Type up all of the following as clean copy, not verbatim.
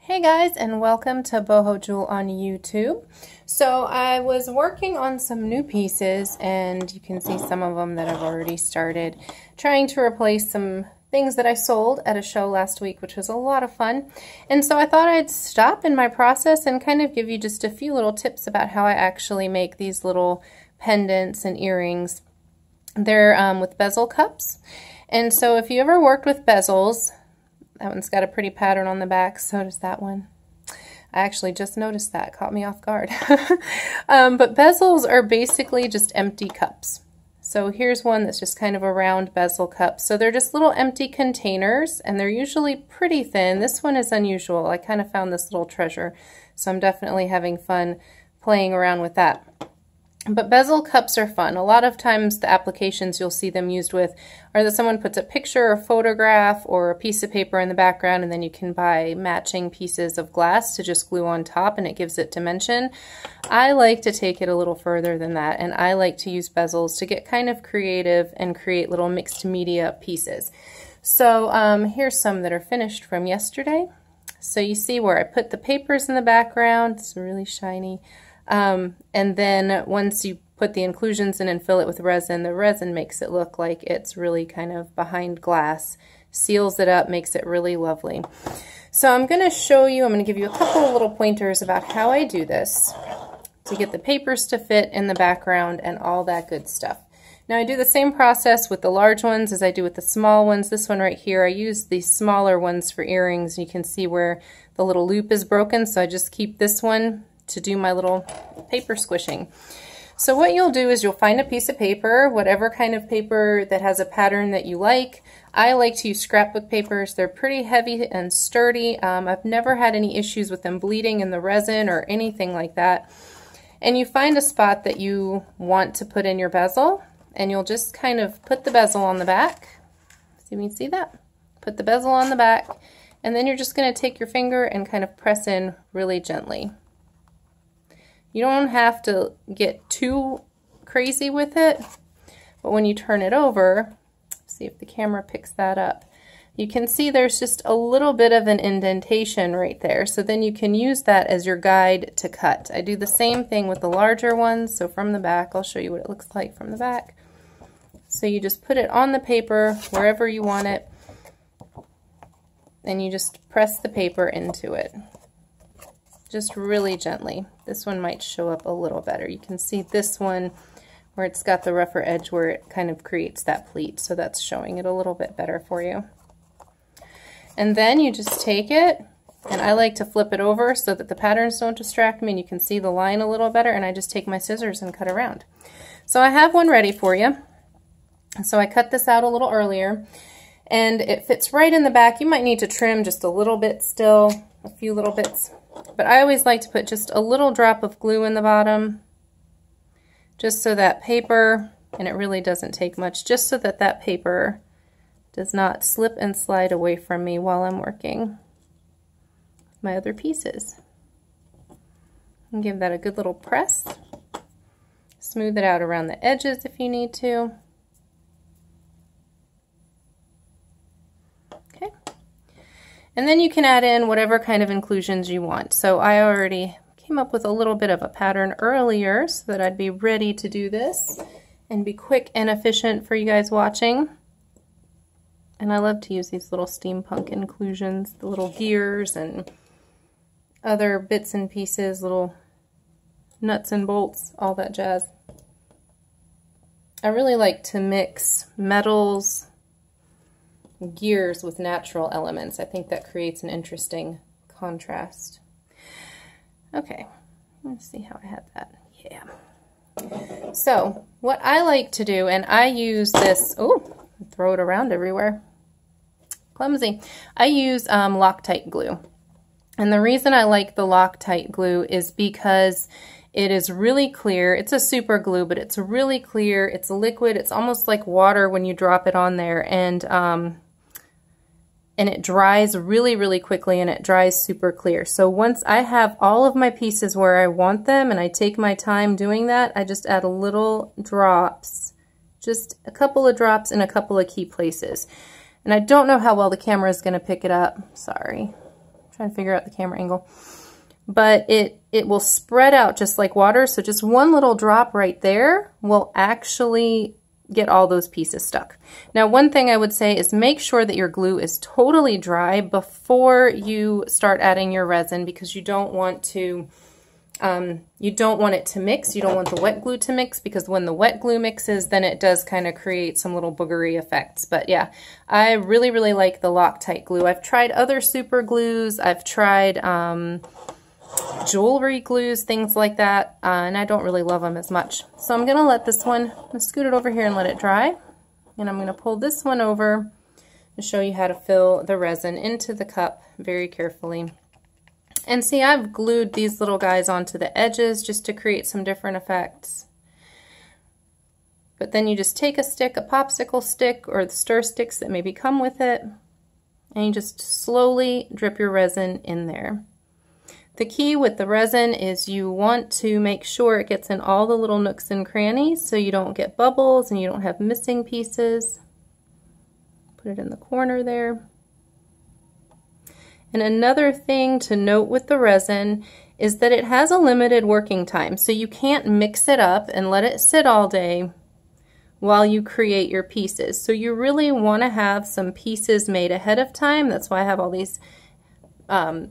Hey guys, and welcome to Boho Jewel on YouTube. So I was working on some new pieces, and you can see some of them that I've already started trying to replace some things that I sold at a show last week, which was a lot of fun. And so I thought I'd stop in my process and kind of give you just a few little tips about how I actually make these little pendants and earrings. They're with bezel cups. And so if you ever worked with bezels, that one's got a pretty pattern on the back, so does that one. I actually just noticed that, caught me off guard. But bezels are basically just empty cups. So here's one that's just kind of a round bezel cup. So they're just little empty containers, and they're usually pretty thin. This one is unusual. I kind of found this little treasure, so I'm definitely having fun playing around with that. But bezel cups are fun. A lot of times the applications you'll see them used with are that someone puts a picture or photograph or a piece of paper in the background, and then you can buy matching pieces of glass to just glue on top, and it gives it dimension. I like to take it a little further than that, and I like to use bezels to get kind of creative and create little mixed media pieces. So here's some that are finished from yesterday. So you see where I put the papers in the background. It's really shiny. And then once you put the inclusions in and fill it with resin, the resin makes it look like it's really kind of behind glass, seals it up, makes it really lovely. So I'm going to show you, I'm going to give you a couple of little pointers about how I do this to get the papers to fit in the background and all that good stuff. Now I do the same process with the large ones as I do with the small ones. This one right here, I use the smaller ones for earrings. You can see where the little loop is broken, so I just keep this one to do my little paper squishing. So what you'll do is you'll find a piece of paper, whatever kind of paper that has a pattern that you like. I like to use scrapbook papers. They're pretty heavy and sturdy. I've never had any issues with them bleeding in the resin or anything like that. And you find a spot that you want to put in your bezel, and you'll just kind of put the bezel on the back. So you can see that? Put the bezel on the back, and then you're just going to take your finger and kind of press in really gently. You don't have to get too crazy with it, but when you turn it over, see if the camera picks that up, you can see there's just a little bit of an indentation right there. So then you can use that as your guide to cut. I do the same thing with the larger ones. So from the back, I'll show you what it looks like from the back. So you just put it on the paper wherever you want it, and you just press the paper into it. Just really gently. This one might show up a little better. You can see this one where it's got the rougher edge where it kind of creates that pleat, so that's showing it a little bit better for you. And then you just take it, and I like to flip it over so that the patterns don't distract me and you can see the line a little better, and I just take my scissors and cut around. So I have one ready for you. So I cut this out a little earlier, and it fits right in the back. You might need to trim just a little bit still, a few little bits. But I always like to put just a little drop of glue in the bottom, just so that paper, and it really doesn't take much, just so that that paper does not slip and slide away from me while I'm working my other pieces. And give that a good little press. Smooth it out around the edges if you need to. And then you can add in whatever kind of inclusions you want. So I already came up with a little bit of a pattern earlier so that I'd be ready to do this and be quick and efficient for you guys watching. And I love to use these little steampunk inclusions, the little gears and other bits and pieces, little nuts and bolts, all that jazz. I really like to mix metals, gears with natural elements. I think that creates an interesting contrast. Okay, let's see how I had that. Yeah. So what I like to do, and I use this, oh, throw it around everywhere. Clumsy. I use Loctite glue. And the reason I like the Loctite glue is because it is really clear. It's a super glue, but it's really clear. It's a liquid. It's almost like water when you drop it on there. And it dries really, really quickly, and it dries super clear. So once I have all of my pieces where I want them, and I take my time doing that, I just add a little drops, just a couple of drops in a couple of key places. And I don't know how well the camera is going to pick it up. Sorry. trying to figure out the camera angle. But it will spread out just like water. So just one little drop right there will actually get all those pieces stuck. Now, one thing I would say is make sure that your glue is totally dry before you start adding your resin, because you don't want to it to mix. You don't want the wet glue to mix, because when the wet glue mixes, then it does kind of create some little boogery effects. But yeah, I really, really like the Loctite glue. I've tried other super glues. I've tried jewelry glues, things like that, and I don't really love them as much. So I'm going to let this one, I'm going to scoot it over here and let it dry. And I'm going to pull this one over and show you how to fill the resin into the cup very carefully. And see, I've glued these little guys onto the edges just to create some different effects. But then you just take a stick, a popsicle stick, or the stir sticks that maybe come with it, and you just slowly drip your resin in there. The key with the resin is you want to make sure it gets in all the little nooks and crannies so you don't get bubbles and you don't have missing pieces. Put it in the corner there. And another thing to note with the resin is that it has a limited working time, so you can't mix it up and let it sit all day while you create your pieces. So you really want to have some pieces made ahead of time. That's why I have all these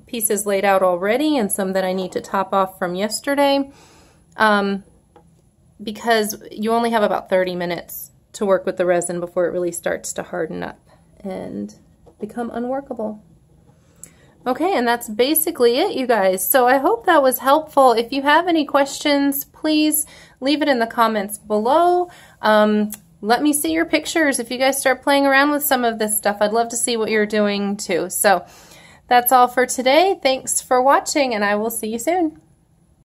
pieces laid out already, and some that I need to top off from yesterday, because you only have about 30 minutes to work with the resin before it really starts to harden up and become unworkable. Okay, and that's basically it, you guys. So I hope that was helpful. If you have any questions, please leave it in the comments below. Let me see your pictures. If you guys start playing around with some of this stuff, I'd love to see what you're doing too. So that's all for today. Thanks for watching, and I will see you soon.